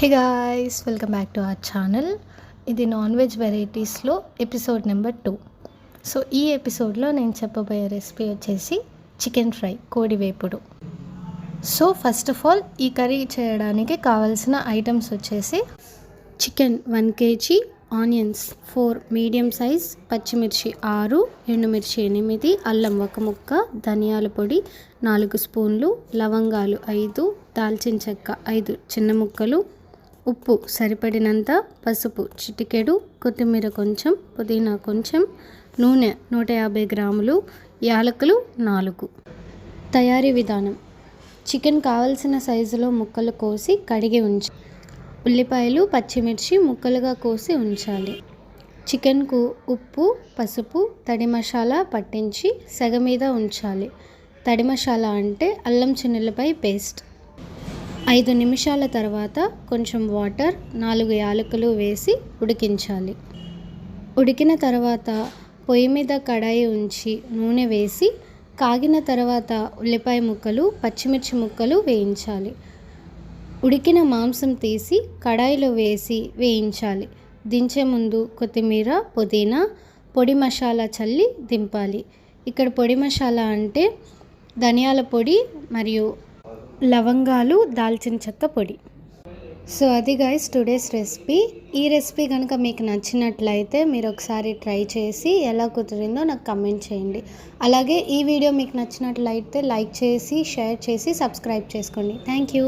Hey guys, welcome back to our channel. ఇది non veg వెరైటీస్లో episode number 2. So ఈ ఎపిసోడ్లో నేను చెప్పబోయే రెసిపీ వచ్చేసి చికెన్ ఫ్రై, కోడి వేపుడు. సో ఫస్ట్ ఆఫ్ ఆల్ ఈ కర్రీ చేయడానికి కావాల్సిన ఐటమ్స్ వచ్చేసి chicken 1 kg, onions 4 medium size, పచ్చిమిర్చి 6, ఎండుమిర్చి 8, అల్లం 1 ముక్క, ధనియాల పొడి 4 స్పూన్లు, లవంగాలు 5, దాల్చిన చెక్క 5 చిన్న ముక్కలు, ఉప్పు సరిపడినంత, పసుపు చిటికెడు, కొత్తిమీర కొంచెం, పుదీనా కొంచెం, నూనె 150 గ్రాములు, యాలకులు 4. తయారీ విధానం: చికెన్ కావలసిన సైజులో ముక్కలు కోసి కడిగి ఉంచి, ఉల్లిపాయలు పచ్చిమిర్చి ముక్కలుగా కోసి ఉంచాలి. చికెన్కు ఉప్పు, పసుపు, తడి మసాలా పట్టించి సెగ మీద ఉంచాలి. తడి మసాలా అంటే అల్లం చిన్నులపై పేస్ట్. 5 నిమిషాల తర్వాత కొంచెం వాటర్, 4 యాలకులు వేసి ఉడికించాలి. ఉడికిన తర్వాత పొయ్యి మీద కడాయి ఉంచి నూనె వేసి కాగిన తర్వాత ఉల్లిపాయ ముక్కలు, పచ్చిమిర్చి ముక్కలు వేయించాలి. ఉడికిన మాంసం తీసి కడాయిలో వేసి వేయించాలి. దించే ముందు కొత్తిమీర, పుదీనా, పొడి మసాలా చల్లి దింపాలి. ఇక్కడ పొడి మసాలా అంటే ధనియాల పొడి మరియు లవంగాలు, దాల్చిన చెక్క పొడి. సో అది గైస్ టుడేస్ రెసిపీ. ఈ రెసిపీ కనుక మీకు నచ్చినట్లయితే మీరు ఒకసారి ట్రై చేసి ఎలా కుదిరిందో నాకు కమెంట్ చేయండి. అలాగే ఈ వీడియో మీకు నచ్చినట్లయితే లైక్ చేసి, షేర్ చేసి, సబ్స్క్రైబ్ చేసుకోండి. Thank you.